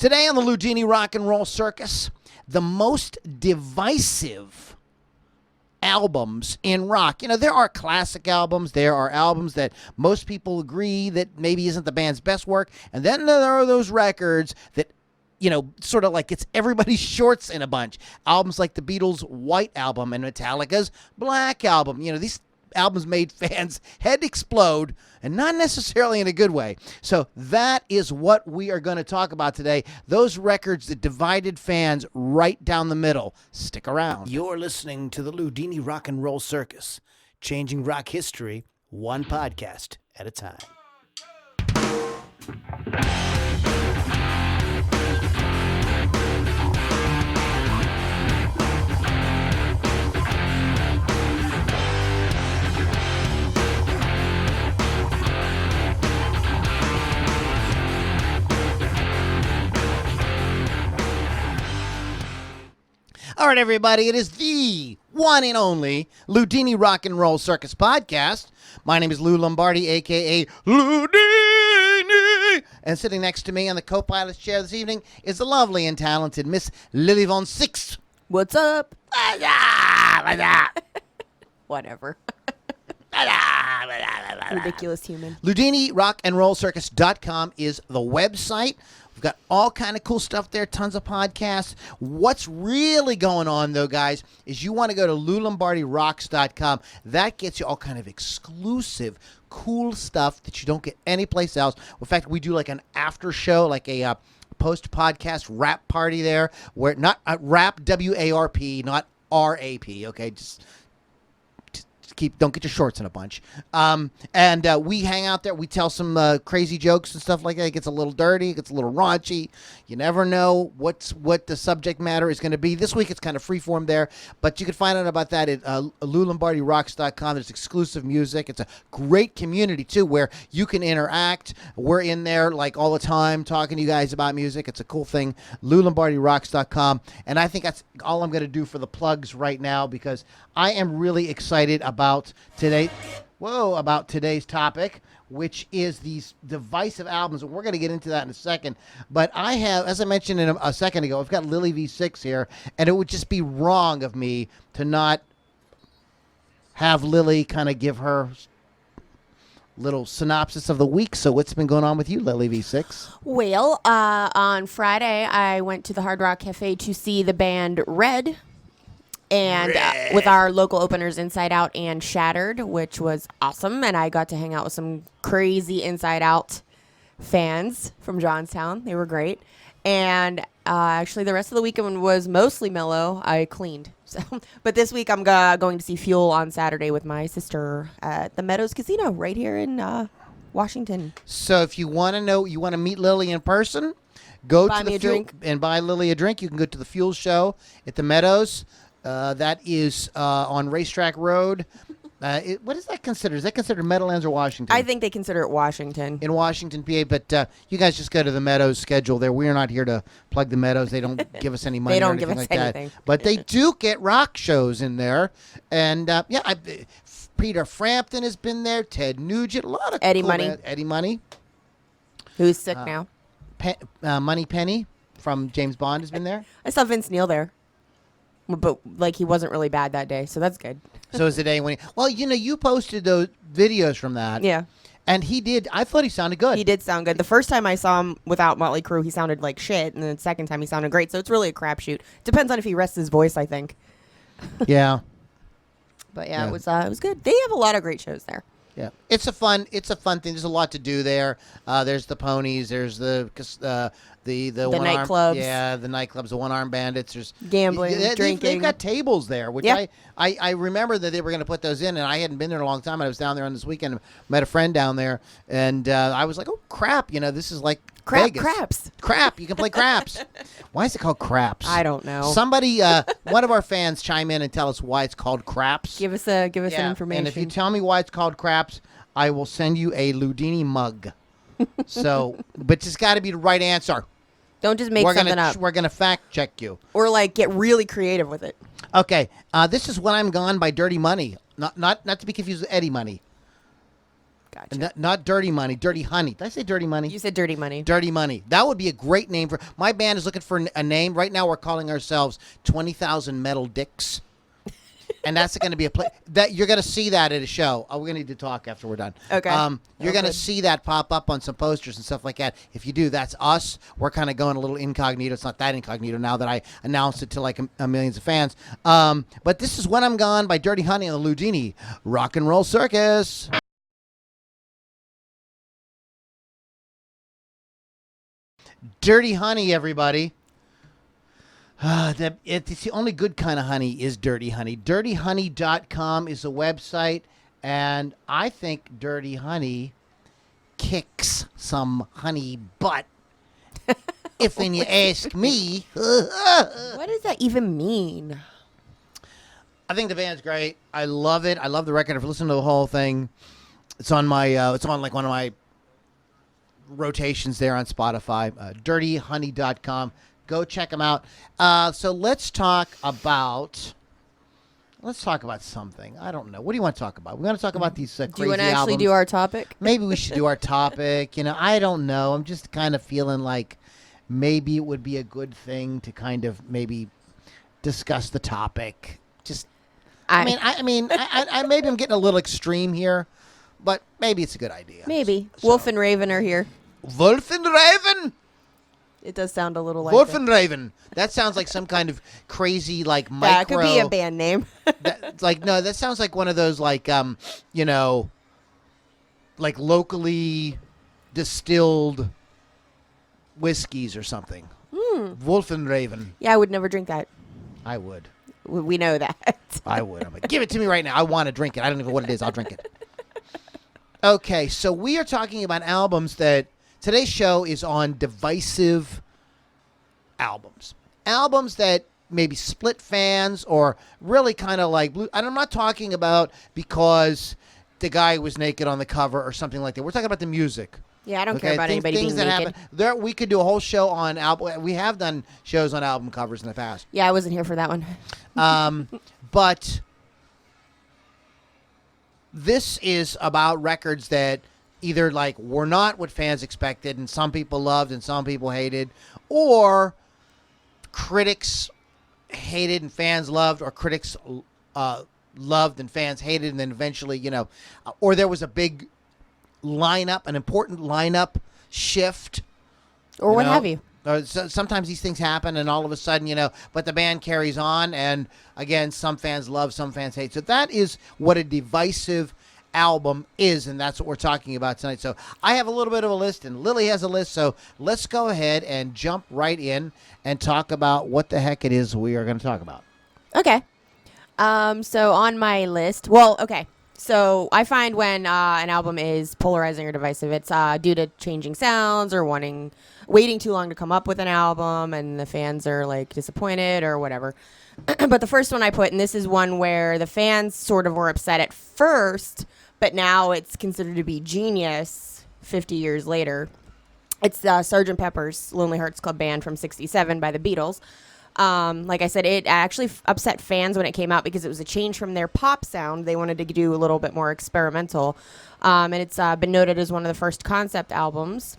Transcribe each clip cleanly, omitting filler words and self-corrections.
Today on the Loudini Rock and Roll Circus, the most divisive albums in rock. You know, there are classic albums. There are albums that most people agree that maybe isn't the band's best work. And then there are those records that, you know, sort of like gets everybody's shorts in a bunch. Albums like the Beatles' White album and Metallica's Black album. You know, these albums made fans' head explode, and not necessarily in a good way. So that is what we are going to talk about today. Those records that divided fans right down the middle. Stick around. You're listening to the Loudini Rock and Roll Circus, changing rock history one podcast at a time. All right, everybody, it is the one and only Loudini Rock and Roll Circus podcast. My name is Lou Lombardi, a.k.a. Loudini. And sitting next to me on the co-pilot's chair this evening is the lovely and talented Miss Lily Von Six. What's up? Whatever. Ridiculous human. LoudiniRockandRollCircus.com is the website. We've got all kind of cool stuff there, tons of podcasts. What's really going on, though, guys, is you want to go to LouLombardiRocks.com. That gets you all kind of exclusive, cool stuff that you don't get anyplace else. In fact, we do like an after show, like a post-podcast rap party there, where not rap, W-A-R-P, not R-A-P, okay? Just don't get your shorts in a bunch. And we hang out there. We tell some crazy jokes and stuff like that. It gets a little dirty. It gets a little raunchy. You never know what the subject matter is going to be. This week it's kind of freeform there, but you can find out about that at LouLombardiRocks.com. There's exclusive music. It's a great community, too, where you can interact. We're in there like all the time talking to you guys about music. It's a cool thing. LouLombardiRocks.com. And I think that's all I'm going to do for the plugs right now because I am really excited about today's topic, which is these divisive albums. And we're going to get into that in a second. But I have, as I mentioned a second ago, I've got Lily V6 here, and it would just be wrong of me to not have Lily kind of give her little synopsis of the week. So what's been going on with you, Lily V6? Well, on Friday, I went to the Hard Rock Cafe to see the band L.A.Y.N.E. And with our local openers Inside Out and Shattered, which was awesome. And I got to hang out with some crazy Inside Out fans from Johnstown. They were great. And actually, the rest of the weekend was mostly mellow. I cleaned. But this week, I'm going to see Fuel on Saturday with my sister at the Meadows Casino right here in Washington. So if you want to meet Lily in person, go to the Fuel and buy Lily a drink. You can go to the Fuel show at the Meadows. That is on Racetrack Road. What is that considered? Is that considered Meadowlands or Washington? I think they consider it Washington. In Washington, PA. But you guys just go to the Meadows schedule there. We are not here to plug the Meadows. They don't give us any money or anything like that. But they do get rock shows in there. And, Peter Frampton has been there. Ted Nugent. A lot of Eddie cool Money. bands. Eddie Money. Who's sick now. Money Penny from James Bond has been there. I saw Vince Neil there. But, he wasn't really bad that day, so that's good. So it was the day when you posted those videos from that. Yeah. And he did. I thought he sounded good. He did sound good. The first time I saw him without Motley Crue, he sounded like shit. And then the second time he sounded great. So it's really a crapshoot. Depends on if he rests his voice, I think. Yeah. But, yeah, it was good. They have a lot of great shows there. Yeah. It's a fun thing. There's a lot to do there. There's the ponies. There's the nightclubs. Yeah, the nightclubs, the one-arm bandits. There's gambling, drinking. They've got tables there, which I remember that they were going to put those in, and I hadn't been there in a long time. I was down there on this weekend, met a friend down there, and I was like, oh, crap, this is like Vegas. Craps. Crap, you can play craps. Why is it called craps? I don't know. Somebody, one of our fans chime in and tell us why it's called craps. Give us some information. And if you tell me why it's called craps, I will send you a Loudini mug. So, but it's got to be the right answer. Don't just make something up. We're going to fact check you. Or get really creative with it. Okay. This is When I'm Gone by Dirty Money. Not to be confused with Eddie Money. Gotcha. And not Dirty Money, Dirty Honey. Did I say Dirty Money? You said Dirty Money. Dirty Money. That would be a great name for my band. Is looking for a name right now. We're calling ourselves 20,000 Metal Dicks, and that's going to be a play that you're going to see that at a show. We're going to need to talk after we're done. Okay. You're going to see that pop up on some posters and stuff like that. If you do, that's us. We're kind of going a little incognito. It's not that incognito now that I announced it to like a millions of fans. But this is When I'm Gone by Dirty Honey on the Loudini Rock and Roll Circus. Dirty Honey, everybody. It's the only good kind of honey is Dirty Honey. DirtyHoney.com is a website, and I think Dirty Honey kicks some honey butt. If then you ask me. What does that even mean? I think the band's great. I love it. I love the record. I've listened to the whole thing. It's on my. It's on like one of my rotations there on Spotify. DirtyHoney.com. Go check them out. So let's talk about something. I don't know. What do you want to talk about? We want to talk about these crazy albums. Do you want to actually do our topic? Maybe we should do our topic. I don't know. I'm just kind of feeling like maybe it would be a good thing to kind of maybe discuss the topic. I mean, maybe I'm getting a little extreme here, but maybe it's a good idea. Maybe. Wolf and Raven are here. Wolf and Raven? It does sound a little like Wolf and Raven. That sounds like some kind of crazy, like, micro. Yeah, it could be a band name. That sounds like one of those, like, like locally distilled whiskeys or something. Wolf and Raven. Yeah, I would never drink that. I would. We know that. I would. I'm like, give it to me right now. I want to drink it. I don't even know what it is. I'll drink it. Okay, so we are talking about albums that today's show is on divisive albums. Albums that maybe split fans or really kind of like blue. And I'm not talking about because the guy was naked on the cover or something like that. We're talking about the music. Yeah, I don't care about anybody being naked. Happen. We could do a whole show on album. We have done shows on album covers in the past. Yeah, I wasn't here for that one. But this is about records that either like were not what fans expected and some people loved and some people hated, or critics hated and fans loved, or critics loved and fans hated, and then eventually, or there was a big lineup, an important lineup shift. Or what have you. So sometimes these things happen and all of a sudden, but the band carries on, and again, some fans love, some fans hate. So that is what a divisive album is, and that's what we're talking about tonight. So I have a little bit of a list, and Lily has a list, so let's go ahead and jump right in and talk about what the heck it is we are going to talk about. Okay. So on my list, so I find when an album is polarizing or divisive, it's due to changing sounds or waiting too long to come up with an album, and the fans are like disappointed or whatever. But the first one I put, and this is one where the fans sort of were upset at first, but now it's considered to be genius 50 years later. It's Sgt. Pepper's Lonely Hearts Club Band from '67 by the Beatles. Like I said, it actually upset fans when it came out because it was a change from their pop sound. They wanted to do a little bit more experimental. And it's been noted as one of the first concept albums.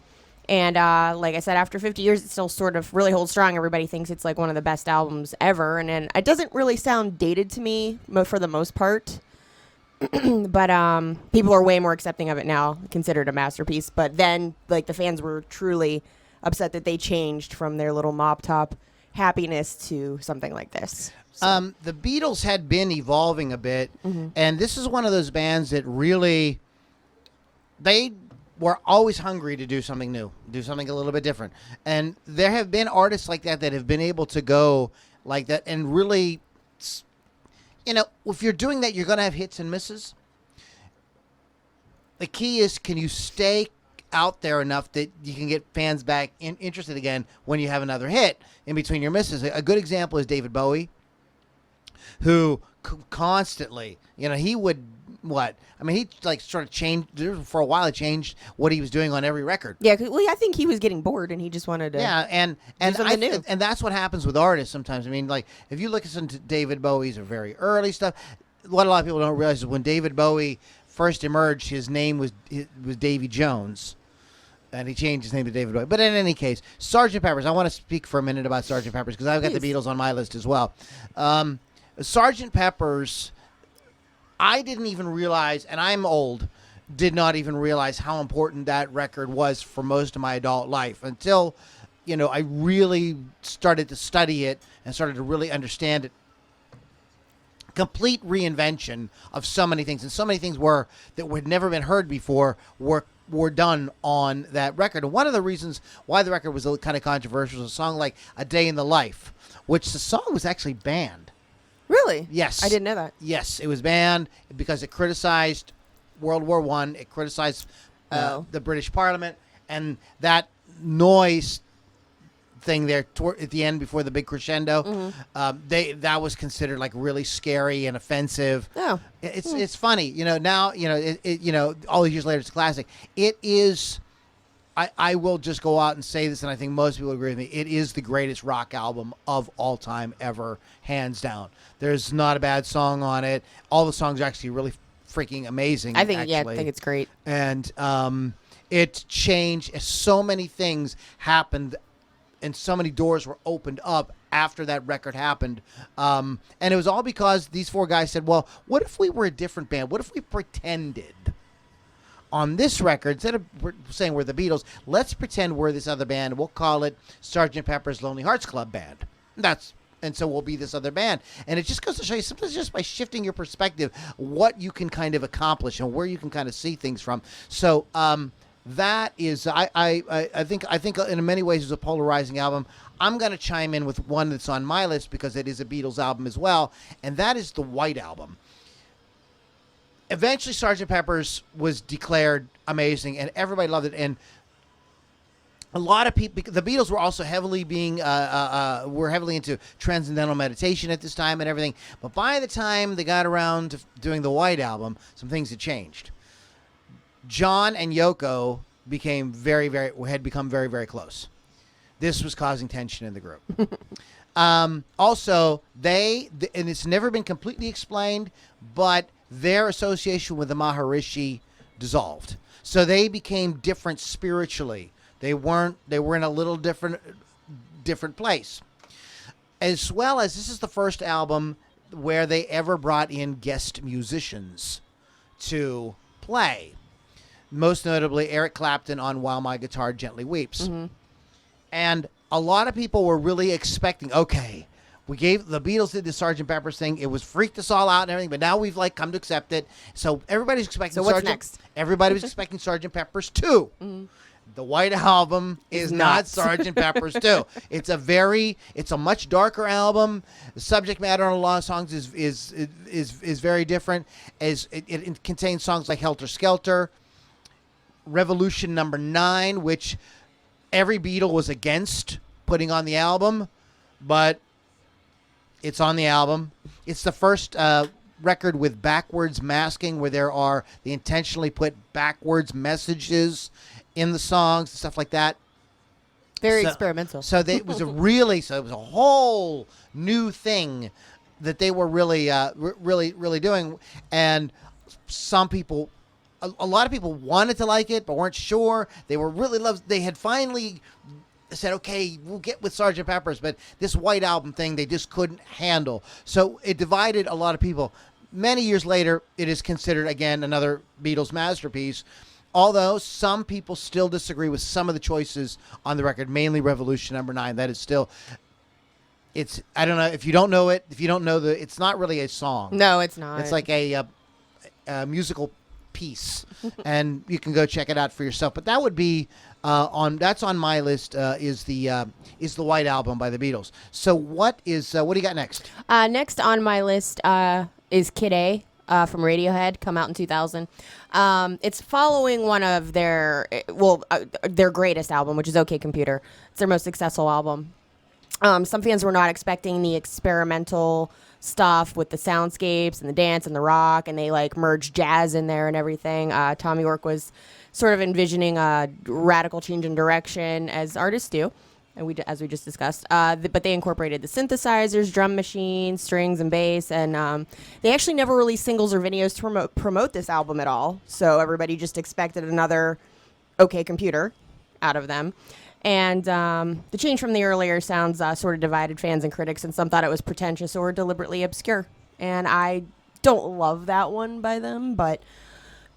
And like I said, after 50 years, it still sort of really holds strong. Everybody thinks it's like one of the best albums ever. And it doesn't really sound dated to me for the most part. But people are way more accepting of it now, considered a masterpiece. But then, like, the fans were truly upset that they changed from their little mop top happiness to something like this. So. The Beatles had been evolving a bit, and this is one of those bands that really, they were always hungry to do something new, do something a little bit different. And there have been artists like that have been able to go like that and really, if you're doing that, you're going to have hits and misses. The key is, can you stay out there enough that you can get fans back interested again when you have another hit in between your misses. A good example is David Bowie, who constantly, he would he like sort of changed for a while. He changed what he was doing on every record. Yeah, I think he was getting bored and he just wanted to. Yeah, and new. And that's what happens with artists sometimes. I mean, like if you listen to David Bowie's very early stuff, what a lot of people don't realize is when David Bowie first emerged, his name was Davy Jones. And he changed his name to David White. But in any case, Sgt. Pepper's. I want to speak for a minute about Sgt. Pepper's because I've got the Beatles on my list as well. Sgt. Pepper's, I didn't even realize, and I'm old, did not even realize how important that record was for most of my adult life until, I really started to study it and started to really understand it. Complete reinvention of so many things, and so many things that had never been heard before were done on that record. And one of the reasons why the record was kind of controversial was a song like "A Day in the Life," which the song was actually banned. Really? Yes, I didn't know that. Yes, it was banned because it criticized World War I. It criticized the British Parliament, and that noise thing there at the end before the big crescendo, that was considered like really scary and offensive. Oh, it's funny, now all these years later it's a classic. It is. I will just go out and say this, and I think most people agree with me. It is the greatest rock album of all time ever, hands down. There's not a bad song on it. All the songs are actually really freaking amazing. I think it's great. And it changed. So many things happened. And so many doors were opened up after that record happened. And it was all because these four guys said, well, what if we were a different band? What if we pretended on this record, instead of saying we're the Beatles, let's pretend we're this other band. We'll call it Sgt. Pepper's Lonely Hearts Club Band. And so we'll be this other band. And it just goes to show you, sometimes just by shifting your perspective, what you can kind of accomplish and where you can kind of see things from. So, that is, I think in many ways it's a polarizing album. I'm going to chime in with one that's on my list because it is a Beatles album as well, and that is the White Album. Eventually, Sgt. Pepper's was declared amazing, and everybody loved it. And a lot of people, the Beatles were also heavily into transcendental meditation at this time and everything. But by the time they got around to doing the White Album, some things had changed. John and Yoko became very, very close. This was causing tension in the group. Also, and it's never been completely explained, but their association with the Maharishi dissolved. So they became different spiritually. They were in a little different place. As well as this is the first album where they ever brought in guest musicians to play. Most notably, Eric Clapton on While My Guitar Gently Weeps. Mm-hmm. And a lot of people were really expecting, okay, the Beatles did the Sgt. Pepper's thing. It was freaked us all out and everything, but now we've come to accept it. So everybody's expecting So what's next? Everybody was expecting Sgt. Pepper's 2. Mm-hmm. The White Album is not Sgt. Pepper's 2. It's a much darker album. The subject matter on a lot of songs is very different. As it contains songs like Helter Skelter, Revolution Number 9, which every Beatle was against putting on the album, but it's on the album. It's the first record with backwards masking, where they intentionally put backwards messages in the songs and stuff like that. Very experimental. So it was a whole new thing that they were really doing, and some people. A lot of people wanted to like it, but weren't sure. They were really loved. They had finally said, okay, we'll get with Sgt. Pepper's, but this White Album thing, they just couldn't handle. So it divided a lot of people. Many years later, it is considered, again, another Beatles masterpiece, although some people still disagree with some of the choices on the record, mainly Revolution Number 9. That is still... I don't know, if you don't know it, it's not really a song. No, it's not. It's like a musical piece, and you can go check it out for yourself. But that would be that's on my list. Is the White Album by the Beatles. So what do you got next? Next on my list is Kid A from Radiohead, come out in 2000. It's following one of their greatest album, which is OK Computer. It's their most successful album. Some fans were not expecting the experimental stuff with the soundscapes and the dance and the rock, and they merged jazz in there and everything. Tommy York was sort of envisioning a radical change in direction, as artists do. and as we just discussed. But they incorporated the synthesizers, drum machines, strings, and bass, and they actually never released singles or videos to promote this album at all. So everybody just expected another OK Computer out of them. And the change from the earlier sounds sort of divided fans and critics, and some thought it was pretentious or deliberately obscure. And I don't love that one by them, but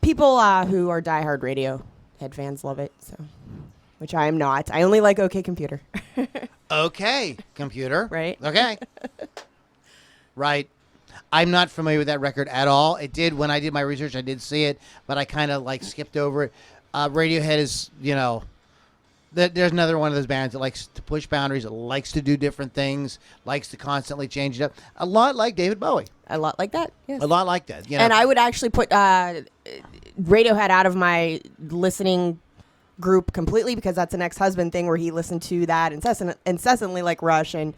people who are diehard Radiohead fans love it, so which I am not. I only like OK Computer. OK Computer. Right. Okay. Right. I'm not familiar with that record at all. It did, when I did my research, I did see it, but I kind of like skipped over it. Radiohead is, there's another one of those bands that likes to push boundaries, that likes to do different things, likes to constantly change it up. A lot like David Bowie. A lot like that, yes. A lot like that. And I would actually put Radiohead out of my listening group completely, because that's an ex-husband thing where he listened to that incessantly like Rush and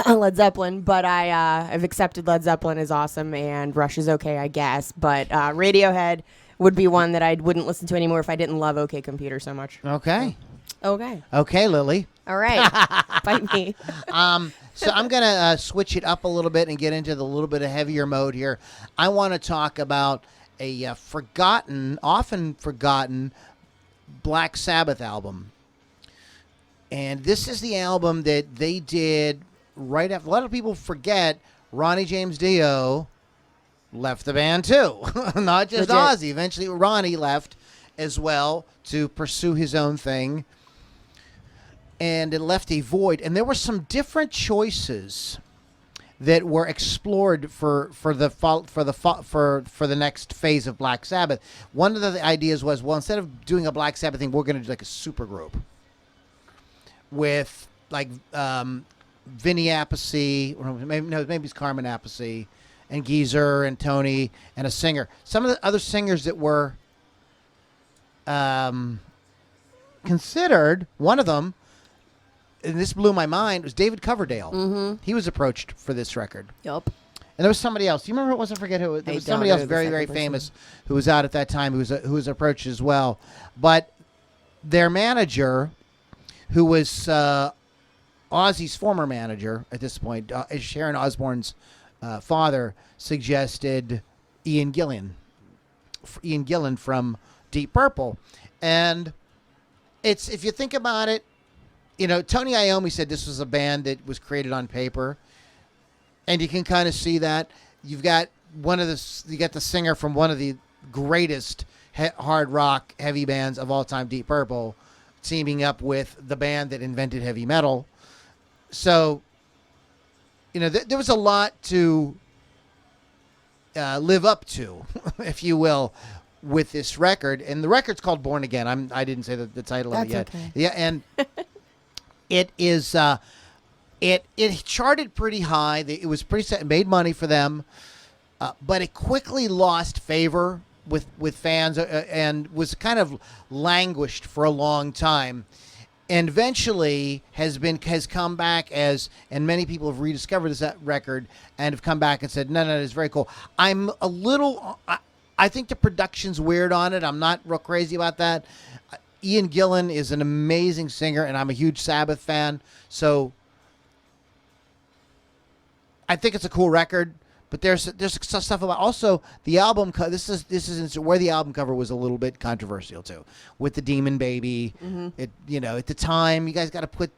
Led Zeppelin. But I've accepted Led Zeppelin is awesome and Rush is okay, I guess. But Radiohead would be one that I wouldn't listen to anymore if I didn't love OK Computer so much. Okay. Okay. Okay, Lily. All right. Bite me. So I'm going to switch it up a little bit and get into the little bit of heavier mode here. I want to talk about a often forgotten Black Sabbath album. And this is the album that they did right after. A lot of people forget Ronnie James Dio left the band too. Not just Legit. Ozzy. Eventually Ronnie left as well to pursue his own thing. And it left a void. And there were some different choices that were explored for the next phase of Black Sabbath. One of the ideas was, well, instead of doing a Black Sabbath thing, we're going to do like a super group with like Vinny Appice, or maybe it's Carmen Appice, and Geezer and Tony and a singer. Some of the other singers that were considered, one of them, and this blew my mind, was David Coverdale. Mm-hmm. He was approached for this record. Yup. And there was somebody else. Do you remember who it was? I forget who. There was somebody else very, very famous who was out at that time who was approached as well. But their manager, who was Ozzy's former manager at this point, Sharon Osbourne's father, suggested Ian Gillan from Deep Purple. And it's, if you think about it, Tony Iommi said this was a band that was created on paper, and you can kind of see that. You got the singer from one of the greatest hard rock heavy bands of all time, Deep Purple, teaming up with the band that invented heavy metal. So, there was a lot to live up to, if you will, with this record. And the record's called Born Again. I didn't say the title of it yet. Okay. Yeah, and it is it charted pretty high. It was pretty set, made money for them, but it quickly lost favor with fans and was kind of languished for a long time. And eventually has come back and many people have rediscovered this record and have come back and said, no, it's very cool. I'm a little, I think the production's weird on it. I'm not real crazy about that. Ian Gillan is an amazing singer, and I'm a huge Sabbath fan, so I think it's a cool record. But there's stuff about also the album. This is where the album cover was a little bit controversial too, with the Demon Baby. Mm-hmm. At the time, you guys got to put.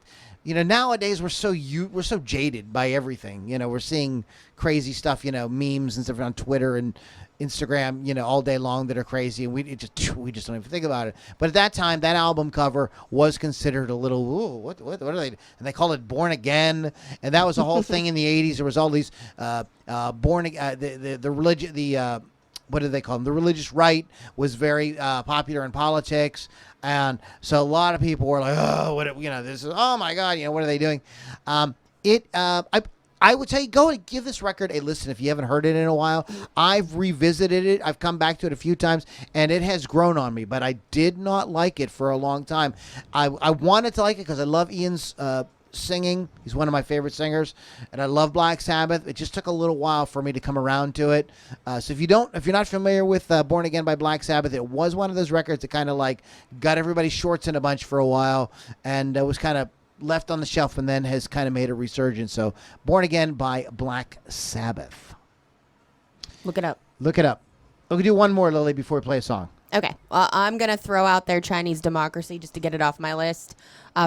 Nowadays we're so jaded by everything. We're seeing crazy stuff. Memes and stuff on Twitter and Instagram. All day long that are crazy, and we just don't even think about it. But at that time, that album cover was considered a little. Ooh, what are they? And they called it Born Again, and that was a whole thing in the '80s. There was all these the religion what do they call them? The religious right was very popular in politics. And so a lot of people were like, oh, this is, oh my God, what are they doing? I would tell you, go and give this record a listen if you haven't heard it in a while. I've revisited it. I've come back to it a few times, and it has grown on me, but I did not like it for a long time. I wanted to like it because I love Ian's singing. He's one of my favorite singers, and I love Black Sabbath. It just took a little while for me to come around to it. So if you're not familiar with Born Again by Black Sabbath, it was one of those records that kind of like got everybody's shorts in a bunch for a while, and it was kind of left on the shelf and then has kind of made a resurgence. So Born Again by Black Sabbath. Look it up. Look it up. We can do one more, Lily, before we play a song. Okay. Well, I'm going to throw out there Chinese Democracy just to get it off my list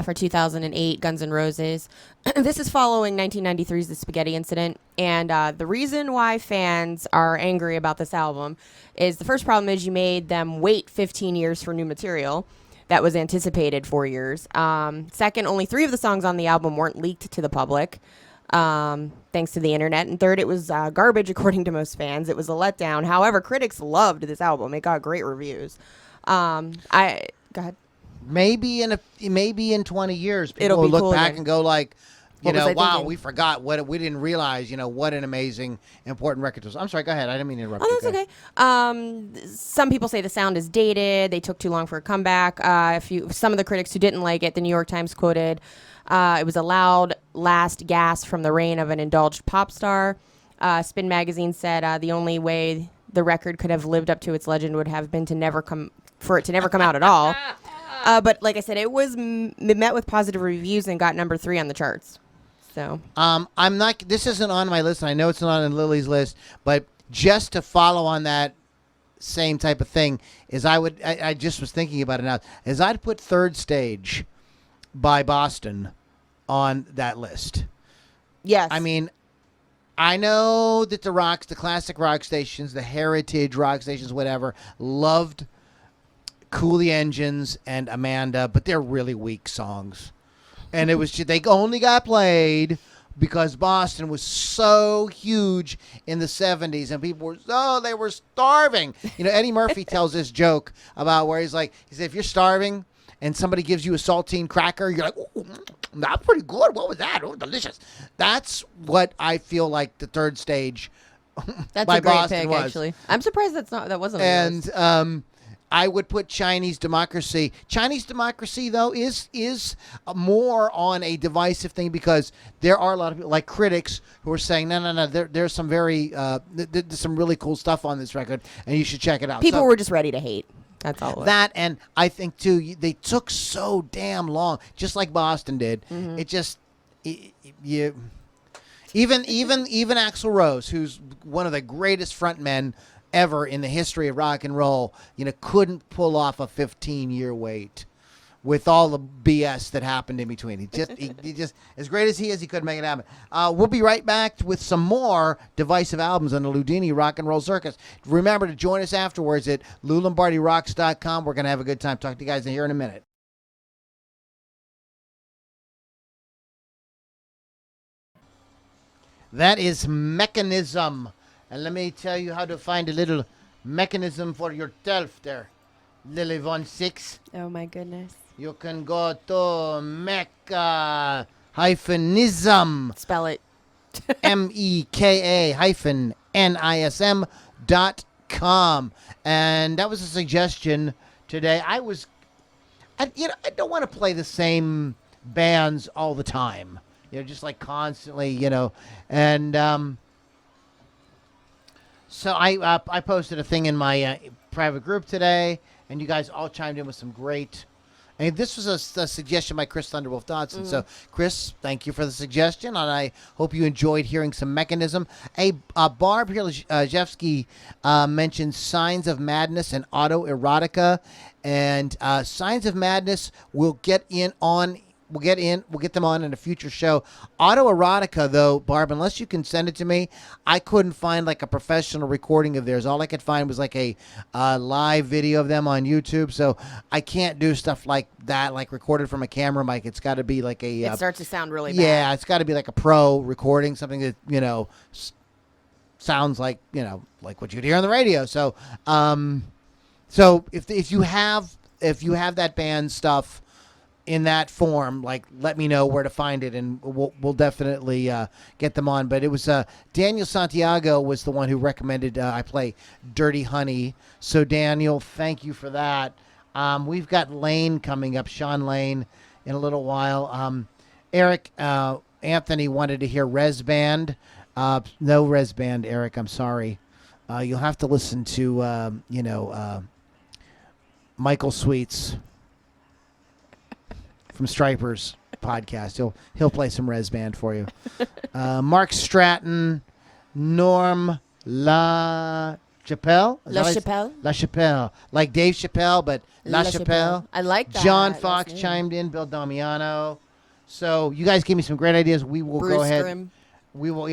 for 2008, Guns N' Roses. This is following 1993's The Spaghetti Incident. And the reason why fans are angry about this album is the first problem is you made them wait 15 years for new material that was anticipated 4 years. Second, only 3 of the songs on the album weren't leaked to the public. Thanks to the internet. And third, it was garbage according to most fans. It was a letdown. However, critics loved this album. It got great reviews. Go ahead. Maybe in 20 years, people It'll will be look cool back again. and go like, wow, thinking? we forgot we didn't realize, what an amazing, important record it was. I'm sorry, go ahead. I didn't mean to interrupt you. Oh, that's okay. Some people say the sound is dated. They took too long for a comeback. Some of the critics who didn't like it, the New York Times quoted, it was a loud last gasp from the reign of an indulged pop star. Spin magazine said the only way the record could have lived up to its legend would have been to never come out at all. But like I said, it was met with positive reviews and got number 3 on the charts. So I'm not. This isn't on my list, and I know it's not on Lily's list. But just to follow on that same type of thing, is I just was thinking about it now. Is I'd put Third Stage by Boston on that list. yes, I mean, I know that the classic rock stations, the heritage rock stations, whatever, loved Cool the Engines and Amanda, but they're really weak songs. And it was they only got played because Boston was so huge in the 70s and people they were starving. Eddie Murphy tells this joke about where he said, if you're starving and somebody gives you a saltine cracker, you're like, ooh, that's pretty good. What was that? Oh, delicious. That's what I feel like the Third Stage that's by a great Boston pick. was. Actually, I'm surprised that wasn't. On your list. And I would put Chinese Democracy. Chinese Democracy, though, is more on a divisive thing because there are a lot of people, like critics, who are saying, no. There's some there's some really cool stuff on this record, and you should check it out. People were just ready to hate. That's all. That, and I think too, they took so damn long, just like Boston did. Mm-hmm. It just even Axl Rose, who's one of the greatest frontmen ever in the history of rock and roll, couldn't pull off a 15-year wait with all the BS that happened in between. He just as great as he is, he couldn't make it happen. We'll be right back with some more divisive albums on the Loudini Rock and Roll Circus. Remember to join us afterwards at LouLombardiRocks.com. We're going to have a good time. Talk to you guys here in a minute. That is Mechanism. And let me tell you how to find a little mechanism for yourself there, Lily Von Six. Oh my goodness. You can go to Meka-Nism. Spell it. Meka-Nism.com. And that was a suggestion today. I don't want to play the same bands all the time. Just like constantly, and so I posted a thing in my private group today, and you guys all chimed in with some great. And this was a suggestion by Chris Thunderwolf Dodson. Mm-hmm. So, Chris, thank you for the suggestion, and I hope you enjoyed hearing some Mechanism. Barb Hirlajewski mentioned Signs of Madness and Autoerotica, and Signs of Madness will get them on in a future show. Autoerotica, though, Barb, unless you can send it to me, I couldn't find like a professional recording of theirs. All I could find was like a live video of them on YouTube. So I can't do stuff like that, like recorded from a camera mic. It's got to be like a. It starts to sound really bad. Yeah, it's got to be like a pro recording, something that sounds like like what you'd hear on the radio. So, so if you have that band stuff in that form, like, let me know where to find it, and we'll definitely get them on. But it was Daniel Santiago was the one who recommended I play Dirty Honey. So Daniel, thank you for that. We've got L.A.Y.N coming up, Sean L.A.Y.N, in a little while. Eric Anthony wanted to hear Res Band. No Res Band, Eric. I'm sorry. You'll have to listen to Michael Sweets from Stripers podcast. He'll play some Res Band for you. Mark Stratton, Norm La Chappelle. La Chappelle, like Dave Chappelle, but La Chappelle. I like that. John That's Fox new. chimed in. Bill Damiano. So you guys gave me some great ideas. We will Bruce go ahead. Grimm. We will,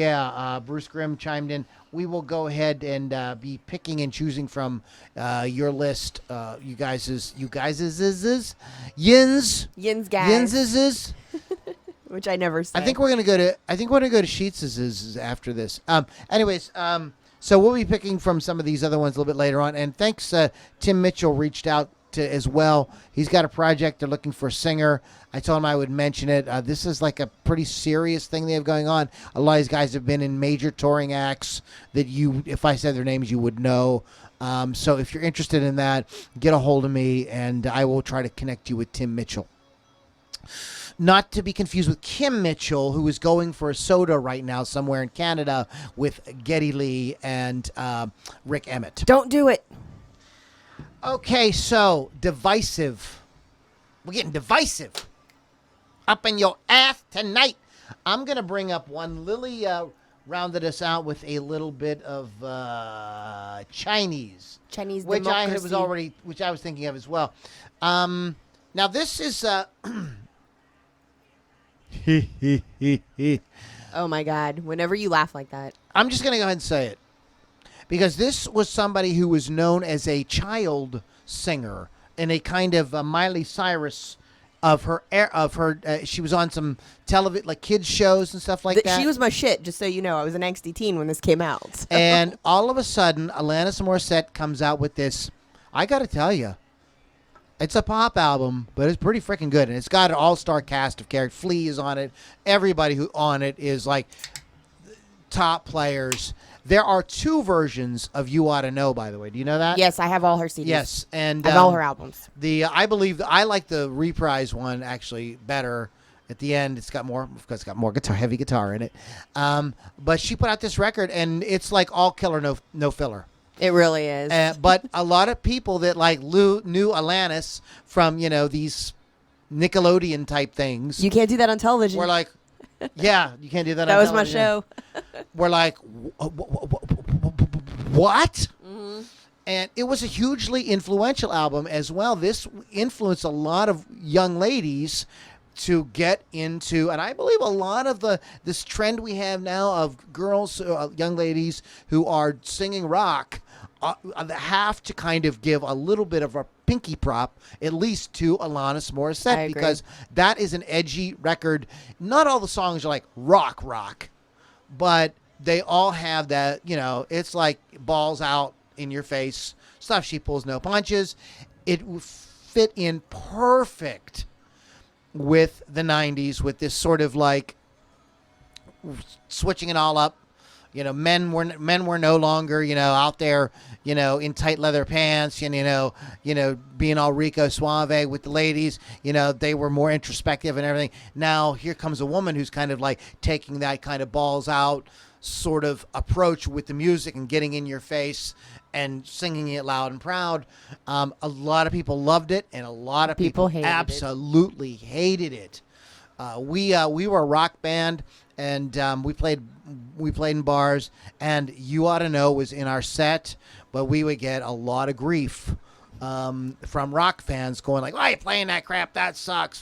Bruce Grimm chimed in. We will go ahead and be picking and choosing from your list. You guys' yins guys. Which I never said. I think we're gonna go to Sheets's after this. Anyways, so we'll be picking from some of these other ones a little bit later on. And thanks, Tim Mitchell reached out to as well. He's got a project. They're looking for a singer. I told him I would mention it. This is like a pretty serious thing they have going on. A lot of these guys have been in major touring acts that if I said their names, you would know. So if you're interested in that, get a hold of me, and I will try to connect you with Tim Mitchell. Not to be confused with Kim Mitchell, who is going for a soda right now somewhere in Canada with Geddy Lee and Rick Emmett. Don't do it. Okay, so Divisive. We're getting divisive. Up in your ass tonight. I'm going to bring up one. Lily rounded us out with a little bit of Chinese. Which I was thinking of as well. Now this is Oh my God. Whenever you laugh like that. I'm just going to go ahead and say it. Because this was somebody who was known as a child singer in a kind of Miley Cyrus of her. She was on some television, like kids shows and stuff like that. She was my shit, just so you know. I was an angsty teen when this came out. So. And all of a sudden, Alanis Morissette comes out with this. I got to tell you, it's a pop album, but it's pretty freaking good. And it's got an all-star cast of characters. Flea is on it. Everybody who on it is like top players. There are 2 versions of You Oughta Know, by the way. Do you know that? Yes, I have all her CDs. Yes, and I have all her albums. I believe I like the reprise one actually better. At the end, it's got more guitar, heavy guitar in it. But she put out this record, and it's like all killer, no filler. It really is. But a lot of people that knew Alanis from these Nickelodeon type things. You can't do that on television. We're like. Yeah, you can't do that. That was my show. We're like, what? Mm-hmm. And it was a hugely influential album as well. This influenced a lot of young ladies to get into, and I believe a lot of this trend we have now of girls, young ladies who are singing rock, have to kind of give a little bit of a pinky prop, at least to Alanis Morissette, because that is an edgy record. Not all the songs are like rock, but they all have that, it's like balls out in your face stuff. She pulls no punches. It fit in perfect with the 90s, with this sort of like switching it all up. Men were no longer, out there, in tight leather pants and, being all Rico Suave with the ladies. They were more introspective and everything. Now here comes a woman who's kind of like taking that kind of balls out sort of approach with the music and getting in your face and singing it loud and proud. A lot of people loved it, and a lot of people absolutely hated it. We were a rock band, and we played in bars, and You Oughta Know was in our set, but we would get a lot of grief from rock fans going like, "Why are you playing that crap? That sucks."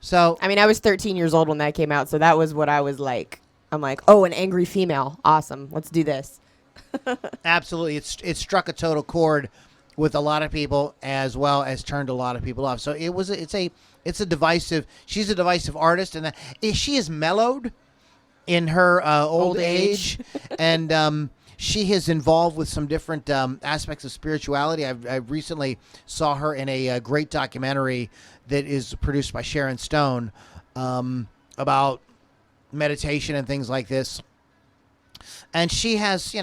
So I mean, I was 13 years old when that came out, so that was what I was like. I'm like, oh, an angry female, awesome, let's do this. Absolutely, it struck a total chord with a lot of people, as well as turned a lot of people off. So it's a divisive. She's a divisive artist, and she is mellowed in her old age, and she is involved with some different aspects of spirituality. I recently saw her in a great documentary that is produced by Sharon Stone about meditation and things like this. And she has, she's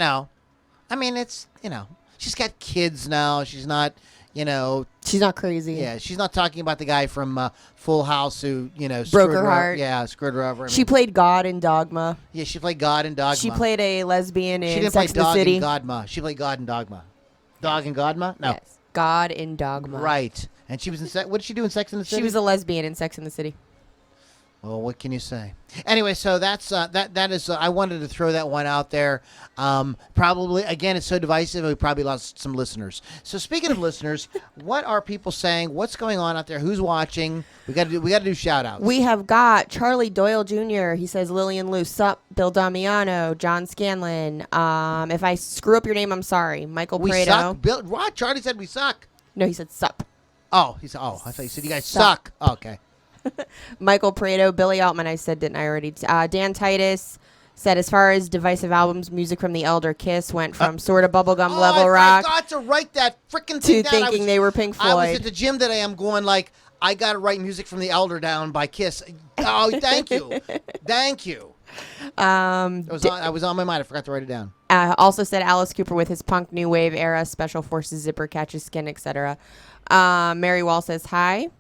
got kids now. She's not, she's not crazy. Yeah, she's not talking about the guy from Full House who, broke her heart. Yeah, screwed her over. She played God in Dogma. Yeah, she played God in Dogma. She played a lesbian in She didn't Sex play and the Dog City. in Dogma. She played God in Dogma. Dog in Dogma? No. Yes. God in Dogma. Right. And she was in what did she do in Sex and the City? She was a lesbian in Sex and the City. Well, what can you say? Anyway, so that's that is. I wanted to throw that one out there. Probably again, it's so divisive. We probably lost some listeners. So speaking of listeners, what are people saying? What's going on out there? Who's watching? We got to do shout outs. We have got Charlie Doyle Jr. He says Lillian Lou, sup, Bill Damiano, John Scanlon. If I screw up your name, I'm sorry. Michael We Prado. suck. Bill, what? Charlie said we suck. No, he said sup. Oh, he said. Oh, I thought you said you guys suck. Oh, okay. Michael Prado, Billy Altman, I said, didn't I already? Dan Titus said, as far as divisive albums, music from the Elder Kiss went from sort of bubblegum level rock I forgot to write that freaking to thing down. thinking they were Pink Floyd. I was at the gym today. I'm going like, I got to write music from the Elder down by Kiss. Oh, thank you. Thank you. I was on my mind. I forgot to write it down. Also said Alice Cooper with his punk new wave era, Special Forces zipper, catches skin, etc. Mary Wall says hi.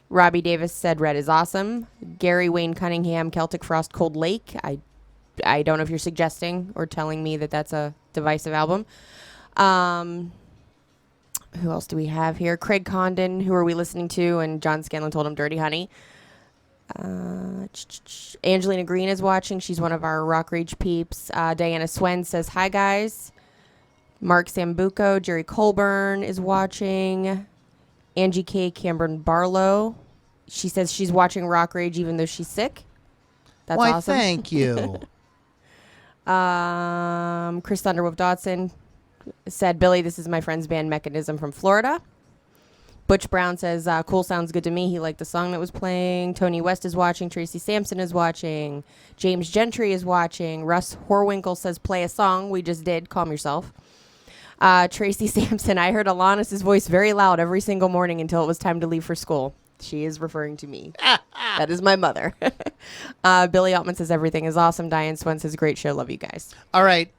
Robbie Davis said Red is awesome. Gary Wayne Cunningham, Celtic Frost, Cold Lake. I don't know if you're suggesting or telling me that that's a divisive album. Who else do we have here? Craig Condon, who are we listening to? And John Scanlon told him Dirty Honey. Angelina Green is watching. She's one of our Rock Rage peeps. Diana Swen says hi, guys. Mark Sambuco, Jerry Colburn is watching. Angie K. Cameron Barlow. She says she's watching Rock Rage even though she's sick. That's Why, awesome. thank you. Chris Thunderwolf Dotson said, Billy, this is my friend's band Mechanism from Florida. Butch Brown says, cool, sounds good to me. He liked the song that was playing. Tony West is watching. Tracy Sampson is watching. James Gentry is watching. Russ Horwinkle says, play a song. We just did. Calm yourself. Tracy Sampson, I heard Alanis' voice very loud every single morning until it was time to leave for school. She is referring to me. That is my mother. Billy Altman says, everything is awesome. Diane Swen says, great show. Love you guys. All right.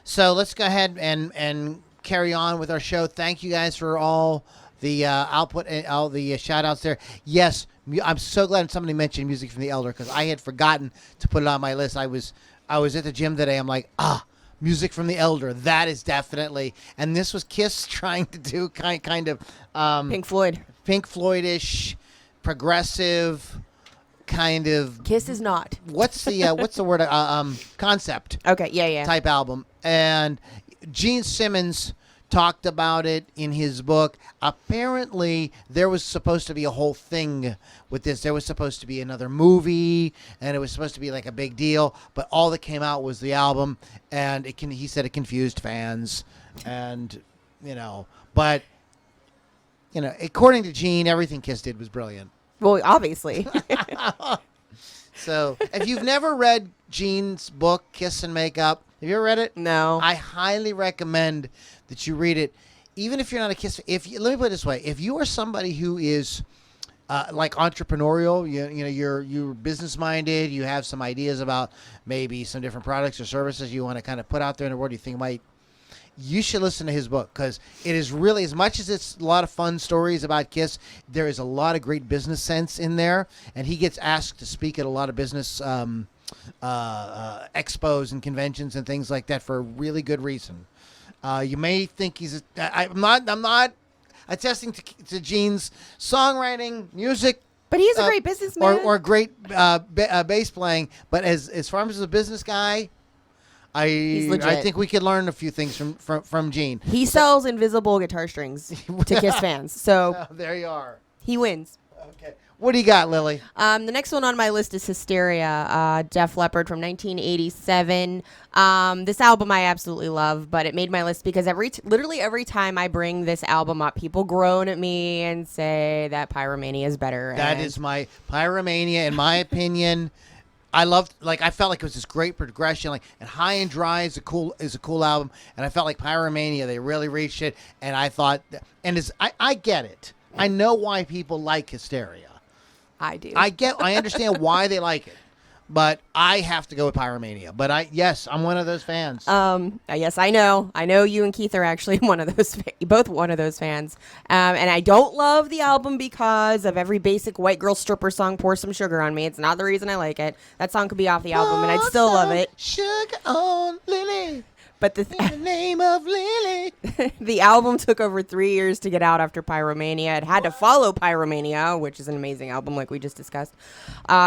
So let's go ahead and carry on with our show. Thank you guys for all the output and all the shout outs there. Yes, I'm so glad somebody mentioned music from the Elder because I had forgotten to put it on my list. I was at the gym today. I'm like, music from the Elder. That is definitely. And this was Kiss trying to do kind of Pink Floyd. Pink Floyd-ish, progressive kind of. Kiss is not. What's the word? Concept. Okay, yeah. Type album. And Gene Simmons talked about it in his book. Apparently, there was supposed to be a whole thing with this. There was supposed to be another movie, and it was supposed to be like a big deal. But all that came out was the album, and he said it confused fans, and but according to Gene, everything Kiss did was brilliant. Well, obviously. So, if you've never read Gene's book, Kiss and Makeup, have you ever read it? No. I highly recommend that you read it, even if you're not a Kiss. Let me put it this way: if you are somebody who is like entrepreneurial, you're business minded, you have some ideas about maybe some different products or services you want to kind of put out there in the world, you think you should listen to his book because it is really, as much as it's a lot of fun stories about Kiss, there is a lot of great business sense in there, and he gets asked to speak at a lot of business expos and conventions and things like that for a really good reason. You may think I'm not attesting to Gene's songwriting, music, but he's a great businessman or great bass playing. But as far as a business guy, I think we could learn a few things from Gene. He sells invisible guitar strings to Kiss fans, so there you are. He wins. Okay. What do you got, Lily? The next one on my list is Hysteria, Def Leppard from 1987. This album I absolutely love, but it made my list because literally every time I bring this album up, people groan at me and say that Pyromania is better. That is my Pyromania, in my opinion. I felt like it was this great progression, and High and Dry is a cool album, and I felt like Pyromania, they really reached it, and I thought, I get it. I know why people like Hysteria. I do. I understand why they like it, but I have to go with Pyromania. But I'm one of those fans. Yes, I know. I know you and Keith are actually both one of those fans. And I don't love the album because of every basic white girl stripper song, Pour Some Sugar on Me. It's not the reason I like it. That song could be off the album, and I'd still love it. Sugar on Lily. But In the name of Lily. the album took over 3 years to get out after Pyromania. It had to follow Pyromania, which is an amazing album, like we just discussed,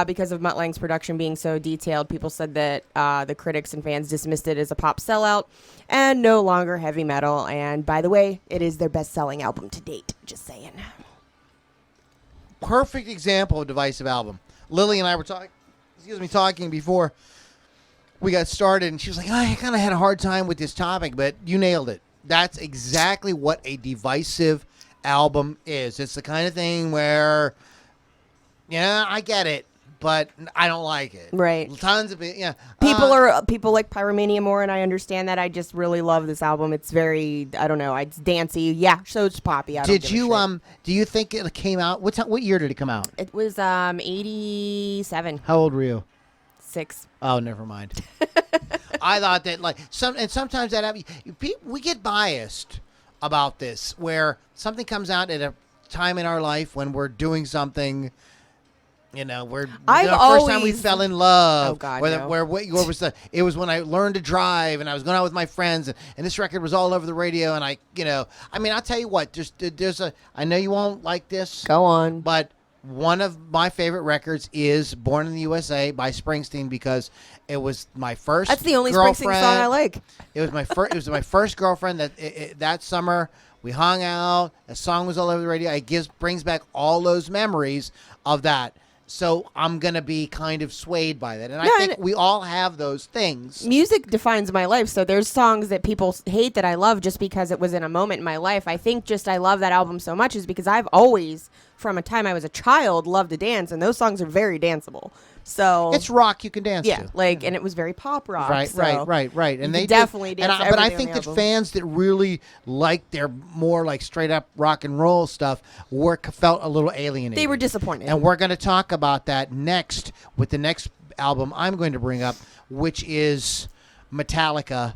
because of Mutt Lange's production being so detailed. People said that the critics and fans dismissed it as a pop sellout and no longer heavy metal. And by the way, it is their best-selling album to date. Just saying. Perfect example of Divisive album. Lily and I were talking before we got started, and she was like, I kind of had a hard time with this topic, but you nailed it. That's exactly what a Divisive album is. It's the kind of thing where, yeah, I get it, but I don't like it. Right. Tons of it, yeah. People like Pyromania more, and I understand that. I just really love this album. It's very, I don't know, it's dancey. Yeah, so it's poppy. Did you do you think it came out? What year did it come out? It was 87. How old were you? 6. Oh, never mind. I thought that sometimes that happens. We get biased about this, where something comes out at a time in our life when we're doing something. You know, first time we fell in love. Oh God, no. It was when I learned to drive, and I was going out with my friends, and this record was all over the radio, and I'll tell you what. I know you won't like this. Go on. But one of my favorite records is "Born in the USA" by Springsteen, because it was my first. That's the only girlfriend. Springsteen song I like. It was my first. It was my first girlfriend that summer. We hung out. A song was all over the radio. It brings back all those memories of that. So I'm going to be kind of swayed by that. And I think we all have those things. Music defines my life. So there's songs that people hate that I love just because it was in a moment in my life. I think I love that album so much is because I've always, from a time I was a child, loved to dance. And those songs are very danceable. So it's rock you can dance to. and it was very pop rock. Right. And they definitely did. But I think that fans that really like their more like straight up rock and roll stuff felt a little alienated. They were disappointed. And we're going to talk about that next with the next album I'm going to bring up, which is Metallica,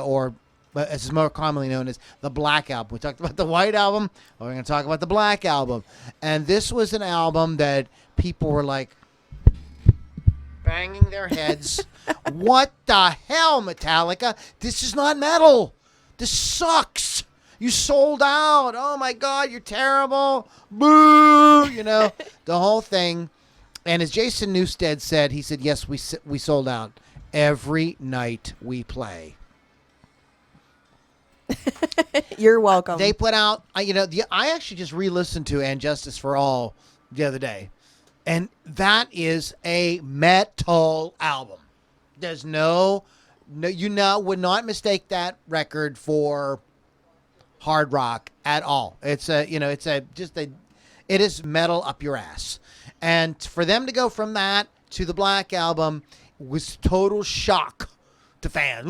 or as is more commonly known as the Black Album. We talked about the White Album. We're going to talk about the Black Album. And this was an album that people were like, banging their heads. What the hell, Metallica? This is not metal. This sucks. You sold out. Oh, my God, you're terrible. Boo. The whole thing. And as Jason Newsted said, he said, yes, we sold out every night we play. You're welcome. They put out, I actually just re-listened to And Justice for All the other day. And that is a metal album. There's you would not mistake that record for hard rock at all. It is metal up your ass. And for them to go from that to the Black Album was total shock to fans.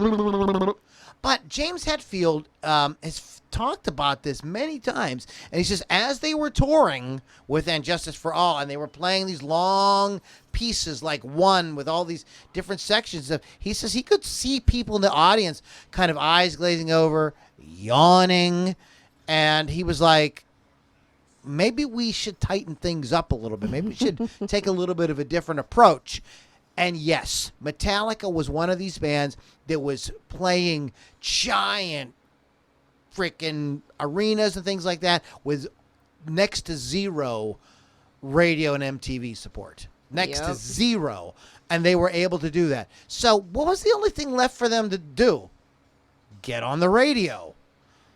But James Hetfield has talked about this many times, and he says as they were touring with And Justice for All, and they were playing these long pieces like one with all these different sections of, he says he could see people in the audience kind of eyes glazing over, yawning, and he was like, maybe we should tighten things up a little bit. Maybe we should take a little bit of a different approach. And yes, Metallica was one of these bands that was playing giant freaking arenas and things like that with next to zero radio and MTV support. Next to zero. And they were able to do that. So what was the only thing left for them to do? Get on the radio.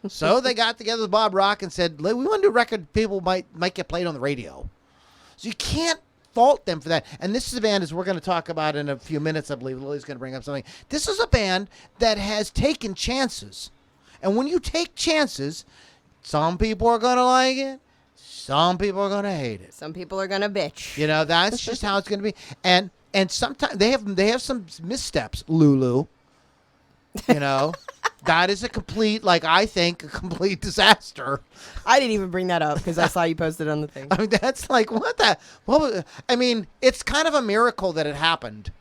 So they got together with Bob Rock and said, we want to do a record people might get played on the radio. So you can't fault them for that. And this is a band, as we're going to talk about in a few minutes, I believe Lily's going to bring up something. This is a band that has taken chances. And when you take chances, some people are going to like it. Some people are going to hate it. Some people are going to bitch. That's just how it's going to be. And sometimes they have some missteps, Lulu. That is a complete disaster. I didn't even bring that up because I saw you posted on the thing. I mean, that's like, it's kind of a miracle that it happened.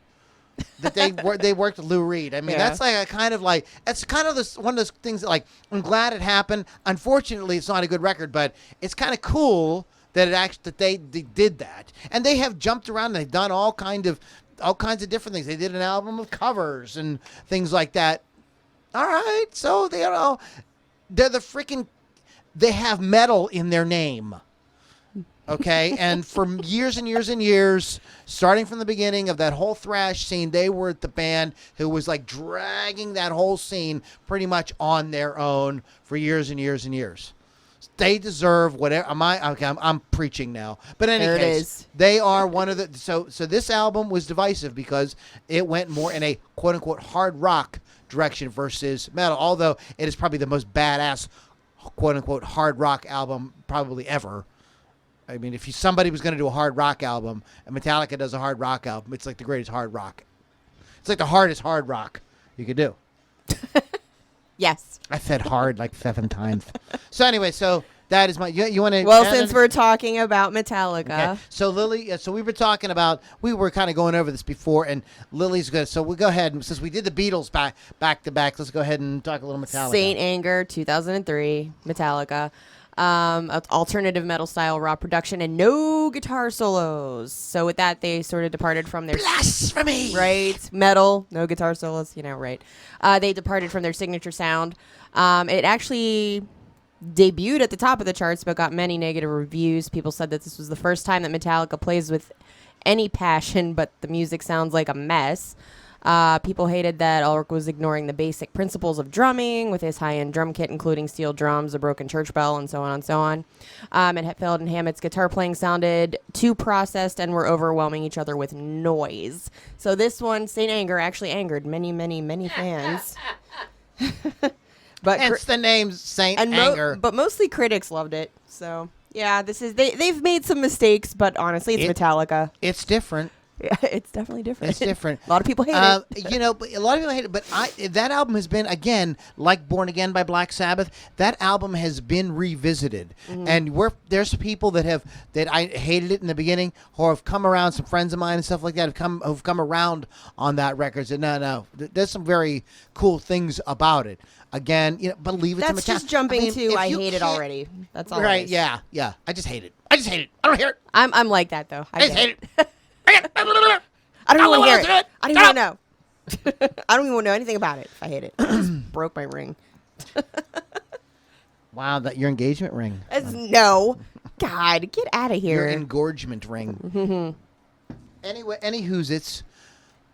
That they worked with Lou Reed. I mean, that's like one of those things that, like, I'm glad it happened. Unfortunately, it's not a good record, but it's kind of cool that they did that. And they have jumped around and they've done all kinds of different things. They did an album of covers and things like that. All right. So they're the freaking. They have metal in their name. Okay, and for years and years and years, starting from the beginning of that whole thrash scene, they were the band who was like dragging that whole scene pretty much on their own for years and years and years. They deserve whatever. I'm preaching now, but in any case, they are one of the. So this album was divisive because it went more in a quote unquote hard rock direction versus metal. Although it is probably the most badass quote unquote hard rock album probably ever. I mean, if somebody was going to do a hard rock album, and Metallica does a hard rock album, it's like the greatest hard rock. It's like the hardest hard rock you could do. Yes. I said hard like 7 times. So anyway, that is my. You want to? Well, since we're talking about Metallica, okay. So Lily, so we were talking about. We were kind of going over this before, and Lily's good. So we'll go ahead and since we did the Beatles back to back, let's go ahead and talk a little Metallica. Saint Anger, 2003, Metallica. Alternative metal style raw production and no guitar solos. So with that, they sort of departed from their blasphemy, right? Metal, no guitar solos, right? They departed from their signature sound. It actually debuted at the top of the charts, but got many negative reviews. People said that this was the first time that Metallica plays with any passion, but the music sounds like a mess. People hated that Ulrich was ignoring the basic principles of drumming with his high-end drum kit, including steel drums, a broken church bell, and so on and so on. And Hetfield and Hammett's guitar playing sounded too processed and were overwhelming each other with noise. So this one, Saint Anger, actually angered many, many, many fans. But hence the name Saint Anger. But mostly critics loved it. So yeah, they've made some mistakes, but honestly, it's Metallica. It's different. Yeah, it's definitely different. It's different. A lot of people hate it. But a lot of people hate it. But that album has been, again, like Born Again by Black Sabbath, that album has been revisited. Mm-hmm. And there's people that I hated it in the beginning, or have come around, some friends of mine and stuff like that who've come around on that record. Said, no, there's some very cool things about it. Again, but leave it to Metallica. That's just jumping to I hate it already. That's all. Right? Yeah. I just hate it. I don't hear it. I'm like that though. I just hate it. I don't even hear it. I don't even know. I don't even know anything about it. If I hate it, I just broke my ring. Wow, your engagement ring. No, God, get out of here. Your engorgement ring. Mm-hmm. Anyway, it's.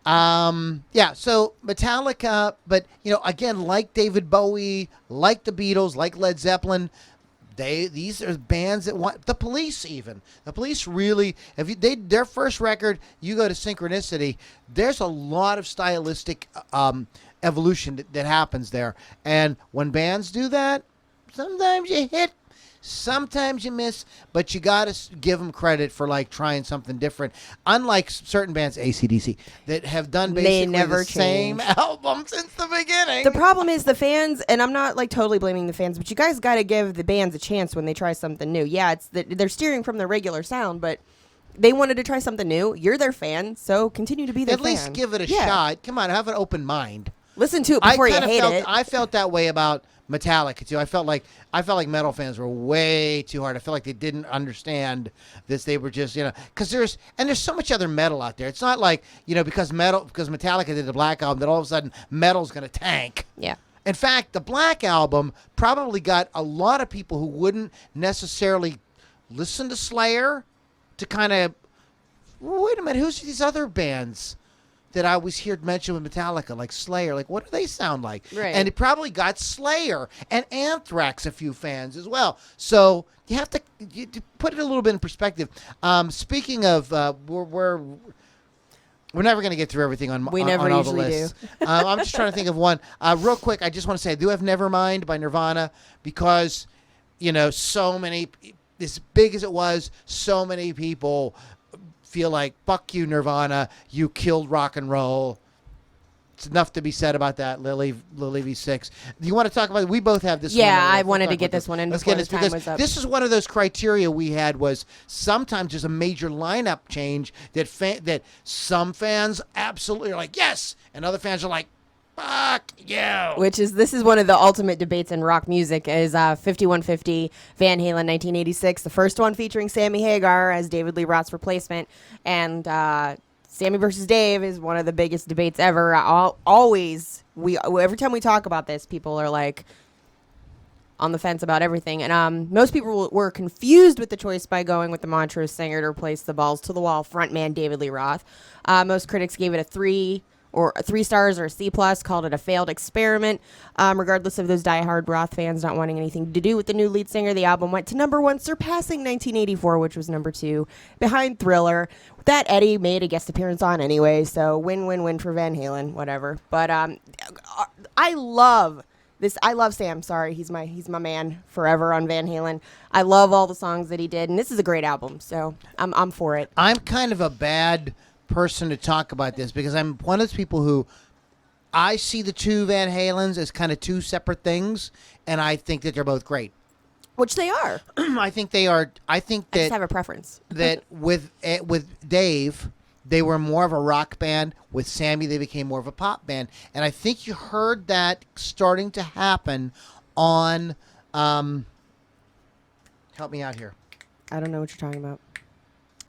So Metallica, but again, like David Bowie, like the Beatles, like Led Zeppelin. These are bands that want the Police. Even the Police really, their first record, you go to Synchronicity. There's a lot of stylistic evolution that happens there, and when bands do that, sometimes you hit, sometimes you miss, but you got to give them credit for like trying something different. Unlike certain bands, AC/DC, that have done basically the same album since the beginning. The problem is the fans, and I'm not like totally blaming the fans, but you guys got to give the bands a chance when they try something new. Yeah, they're steering from the regular sound, but they wanted to try something new. You're their fan, so continue to be their fan. At least give it a shot. Come on, have an open mind. Listen to it before you hate it. I felt that way about Metallica too. I felt like metal fans were way too hard. I felt like they didn't understand this. They were just, because there's so much other metal out there. It's not like, because Metallica did the Black Album that all of a sudden metal's going to tank. Yeah. In fact, the Black Album probably got a lot of people who wouldn't necessarily listen to Slayer to kind of, wait a minute, who's these other bands that I always hear mentioned with Metallica, like Slayer? Like, what do they sound like? Right. And it probably got Slayer and Anthrax a few fans as well. So you have to put it a little bit in perspective. Speaking of, we're never going to get through everything on all the lists. I'm just trying to think of one. Real quick, I just want to say I do have Nevermind by Nirvana because, so many, as big as it was, so many people feel like, fuck you, Nirvana, you killed rock and roll. It's enough to be said about that, Lily V6. Do you want to talk about it? We both have this one. Yeah, I wanted to get this one in before the time was up. This is one of those criteria we had was sometimes there's a major lineup change that some fans absolutely are like, yes, and other fans are like, fuck you. This is one of the ultimate debates in rock music is 5150 Van Halen 1986, the first one featuring Sammy Hagar as David Lee Roth's replacement, and Sammy versus Dave is one of the biggest debates ever. Every time we talk about this, people are like on the fence about everything. And most people were confused with the choice by going with the Montrose singer to replace the balls to the wall frontman David Lee Roth. Most critics gave it a 3 stars or a C+, called it a failed experiment. Regardless of those diehard Roth fans not wanting anything to do with the new lead singer, the album went to number 1, surpassing 1984, which was number 2, behind Thriller, that Eddie made a guest appearance on anyway, so win-win-win for Van Halen, whatever. But I love this. I love Sam. Sorry, he's my man forever on Van Halen. I love all the songs that he did, and this is a great album, so I'm for it. I'm kind of a bad person to talk about this because I'm one of those people who I see the two Van Halens as kind of two separate things, and I think that they're both great. Which they are. I think they are. I think that I just have a preference. that with Dave, they were more of a rock band. With Sammy, they became more of a pop band, and I think you heard that starting to happen on. Help me out here. I don't know what you're talking about.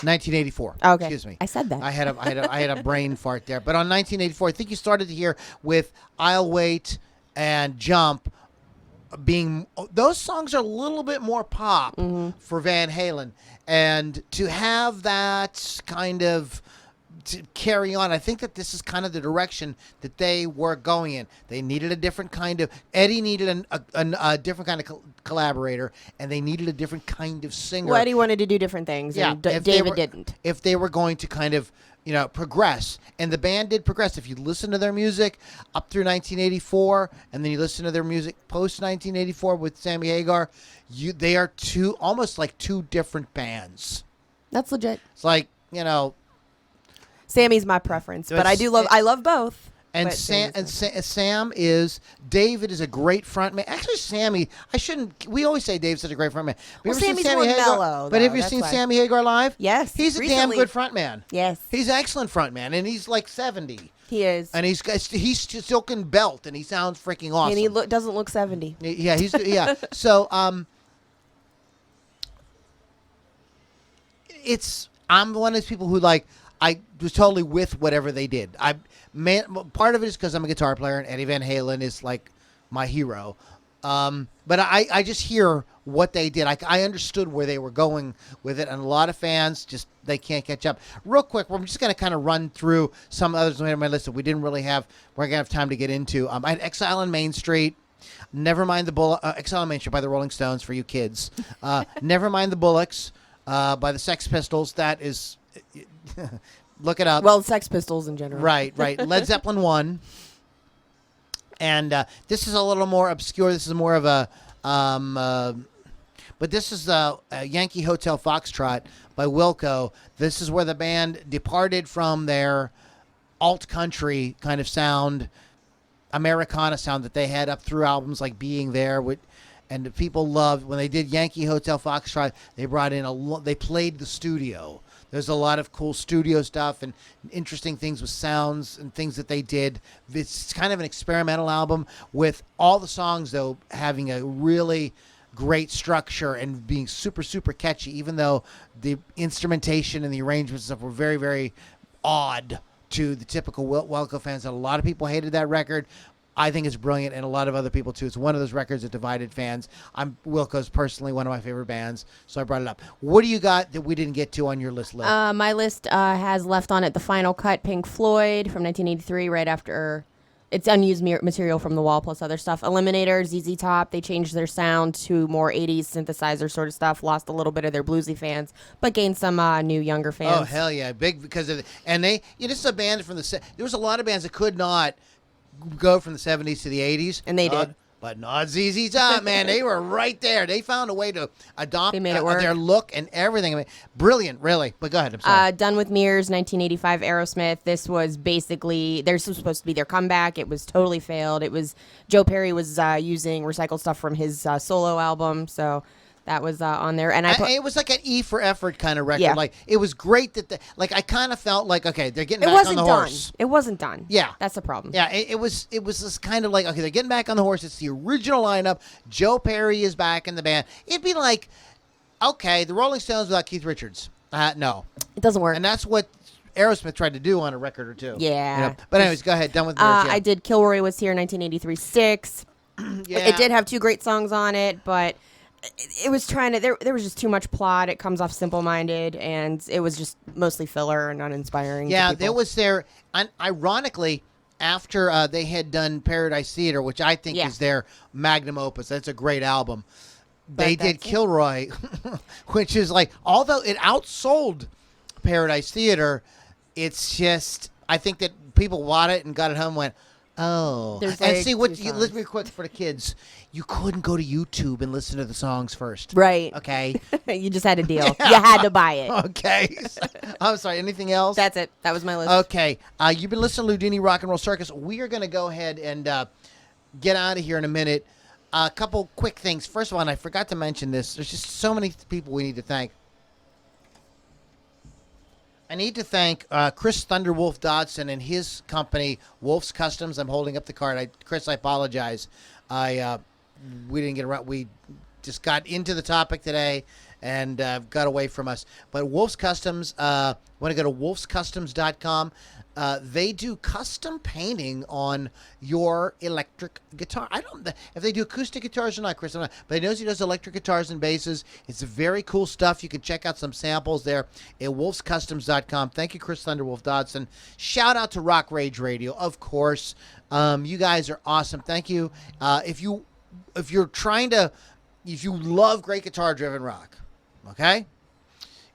1984. Oh, okay. Excuse me. I said that. I had a brain fart there. But on 1984, I think you started to hear with I'll Wait and Jump being, those songs are a little bit more pop for Van Halen. And to have that kind of to carry on, I think that this is kind of the direction that they were going in. They needed a different kind of, Eddie needed a different kind of collaborator, and they needed a different kind of singer. Well, Eddie wanted to do different things, and David didn't. If they were going to kind of, progress, and the band did progress. If you listen to their music up through 1984, and then you listen to their music post 1984 with Sammy Hagar, they are almost like two different bands. That's legit. It's like, Sammy's my preference, but I love both. And David is a great frontman. Actually, Sammy, we always say Dave's such a great frontman. Well, Sammy's more mellow. But have you seen Sammy Hagar live? Yes. He's a damn good frontman. Yes. He's an excellent frontman, and he's like 70. He is. And he still can belt, and he sounds freaking awesome. And he doesn't look 70. Yeah, yeah. So, I'm one of those people who I was totally with whatever they did. Part of it is because I'm a guitar player, and Eddie Van Halen is like my hero. But I just hear what they did. I understood where they were going with it, and a lot of fans they can't catch up. Real quick, we're just going to kind of run through some others on my list that we're going to have time to get into. I had Exile on Main Street. Never Mind the Exile on Main Street by the Rolling Stones for you kids. Never Mind the Bullocks by the Sex Pistols. That is... Look it up. Well, Sex Pistols in general. Right. Led Zeppelin 1. And this is a little more obscure. This is more of a... but this is Yankee Hotel Foxtrot by Wilco. This is where the band departed from their alt-country kind of sound, Americana sound that they had up through albums like Being There. And the people loved, when they did Yankee Hotel Foxtrot, they brought in they played the studio. There's a lot of cool studio stuff and interesting things with sounds and things that they did. It's kind of an experimental album with all the songs, though, having a really great structure and being super, super catchy, even though the instrumentation and the arrangements and stuff were very, very odd to the typical Wilco fans. And a lot of people hated that record. I think it's brilliant, and a lot of other people, too. It's one of those records that divided fans. Wilco's personally one of my favorite bands, so I brought it up. What do you got that we didn't get to on your list, Liv? My list has left on it The Final Cut, Pink Floyd from 1983, right after it's unused material from The Wall plus other stuff. Eliminator, ZZ Top, they changed their sound to more 80s synthesizer sort of stuff, lost a little bit of their bluesy fans, but gained some new younger fans. Oh, hell yeah. Big because of and this is a band from there was a lot of bands that could not go from the 70s to the 80s. And they did. But not ZZ Top, man. They were right there. They found a way to adopt their look and everything. I mean, brilliant, really. But go ahead. I'm sorry. Done with Mirrors, 1985, Aerosmith. This was basically, they're supposed to be their comeback. It was totally failed. It was, Joe Perry was using recycled stuff from his solo album. So that was on there. And it was like an E for effort kind of record. Yeah. Like, it was great that, I kind of felt like, okay, they're getting back on the horse. It wasn't done. Yeah. That's the problem. Yeah, it was this kind of like, okay, they're getting back on the horse. It's the original lineup. Joe Perry is back in the band. It'd be like, okay, the Rolling Stones without Keith Richards. No. It doesn't work. And that's what Aerosmith tried to do on a record or two. Yeah. But anyways, go ahead. Done with Mirrors. I did Kilroy Was Here 1983 6. Yeah. It did have 2 great songs on it, but it was trying to there was just too much plot. It comes off simple-minded, and it was just mostly filler and uninspiring. Yeah, there was ironically, after they had done Paradise Theater, which I think is their magnum opus. That's a great album. They did Kilroy, which is like, although it outsold Paradise Theater, it's just, I think that people bought it and got it home and went, oh. And see, let's be quick for the kids. You couldn't go to YouTube and listen to the songs first. Right. Okay. You just had a deal. Yeah. You had to buy it. Okay. I'm sorry. Anything else? That's it. That was my list. Okay. You've been listening to Loudini Rock and Roll Circus. We are going to go ahead and get out of here in a minute. A couple quick things. First of all, and I forgot to mention this, there's just so many people we need to thank. I need to thank Chris Thunderwolf Dodson and his company, Wolf's Customs. I'm holding up the card. Chris, I apologize. We didn't get around. We just got into the topic today and got away from us. But Wolf's Customs, want to go to wolfscustoms.com. They do custom painting on your electric guitar. I don't know if they do acoustic guitars or not, Chris. I'm not, but I know he does electric guitars and basses. It's very cool stuff. You can check out some samples there at wolfscustoms.com. Thank you, Chris Thunderwolf Dodson. Shout out to Rock Rage Radio, of course. You guys are awesome. Thank you. If you love great guitar-driven rock, okay,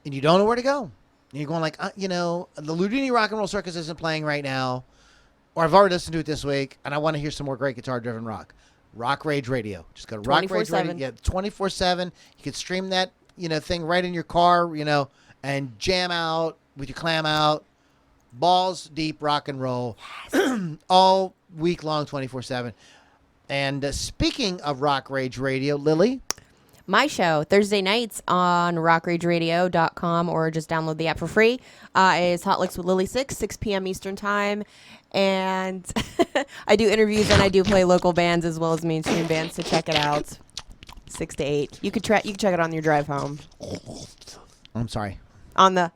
and you don't know where to go, and you're going like, the Loudini Rock and Roll Circus isn't playing right now, or I've already listened to it this week, and I want to hear some more great guitar-driven rock. Rock Rage Radio. Just go to Rock Rage Radio. Yeah, 24/7. You can stream that, thing right in your car, and jam out with your clam out. Balls deep rock and roll. All week long, 24/7. And speaking of Rock Rage Radio, Lily? My show, Thursday nights on rockrageradio.com, or just download the app for free, is Hot Licks with Lily 6 p.m. Eastern Time. And I do interviews and I do play local bands as well as mainstream bands, so check it out. 6 to 8. You can check it on your drive home. I'm sorry. On the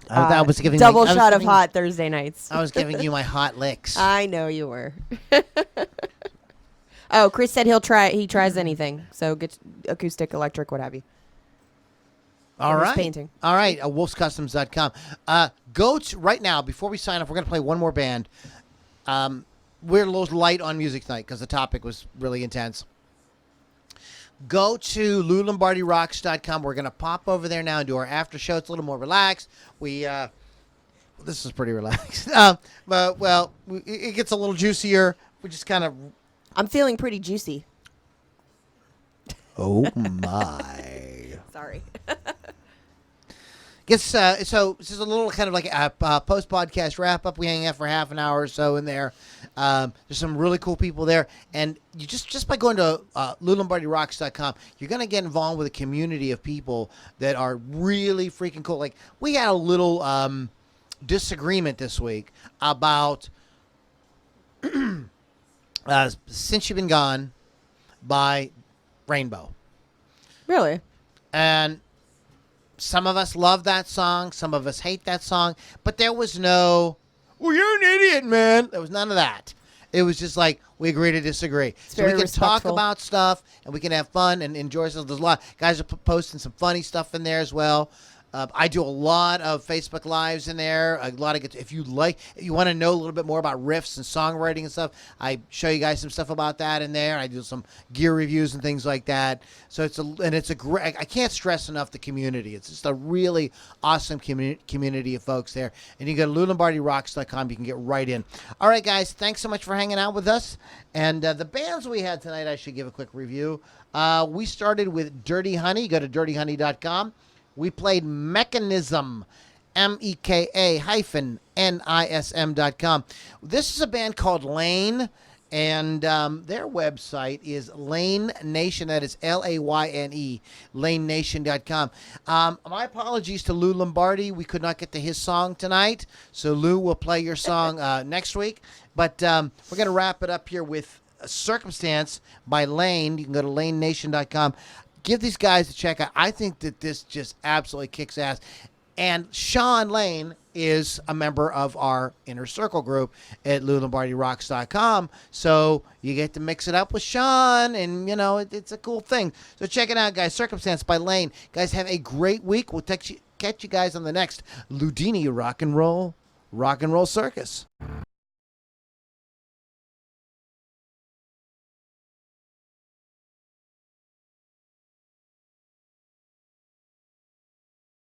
I was giving double shot of hot Thursday nights. I was giving you my hot licks. I know you were. Oh, Chris said he tries anything. So get acoustic, electric, what have you. All right. Painting. All right. Wolfscustoms.com. Go to, right now, before we sign off, we're going to play one more band. We're a little light on music tonight because the topic was really intense. Go to LouLombardiRocks.com. We're going to pop over there now and do our after show. It's a little more relaxed. This is pretty relaxed. It gets a little juicier. We just kind of... I'm feeling pretty juicy. Oh, my. Sorry. So this is a little kind of like a post-podcast wrap-up. We hang out for half an hour or so in there. There's some really cool people there. And you just by going to LouLombardiRocks.com, you're going to get involved with a community of people that are really freaking cool. Like, we had a little disagreement this week about Since You've Been Gone by Rainbow. Really? And some of us love that song. Some of us hate that song. But there was no, well, you're an idiot, man. There was none of that. It was just like, we agree to disagree. So we can talk about stuff, and we can have fun and enjoy ourselves. There's a lot. Guys are posting some funny stuff in there as well. I do a lot of Facebook Lives in there. If you want to know a little bit more about riffs and songwriting and stuff, I show you guys some stuff about that in there. I do some gear reviews and things like that. So it's a great. I can't stress enough the community. It's just a really awesome community of folks there. And you go to LouLombardiRocks.com. You can get right in. All right, guys. Thanks so much for hanging out with us. And the bands we had tonight, I should give a quick review. We started with Dirty Honey. Go to dirtyhoney.com. We played Mechanism, MEKA-NISM.com. This is a band called L.A.Y.N.E, and their website is L.A.Y.N Nation. That is L-A-Y-N-E, LaneNation.com. My apologies to Lou Lombardi. We could not get to his song tonight, so Lou will play your song next week. But we're going to wrap it up here with Circumstance by L.A.Y.N. You can go to LaneNation.com. Give these guys a check out. I think that this just absolutely kicks ass. And Sean Lane is a member of our Inner Circle group at LouLombardiRocks.com. So you get to mix it up with Sean, and, you know, it's a cool thing. So check it out, guys. Circumstance by L.A.Y.N. Guys, have a great week. We'll catch you guys on the next Loudini Rock and Roll Circus.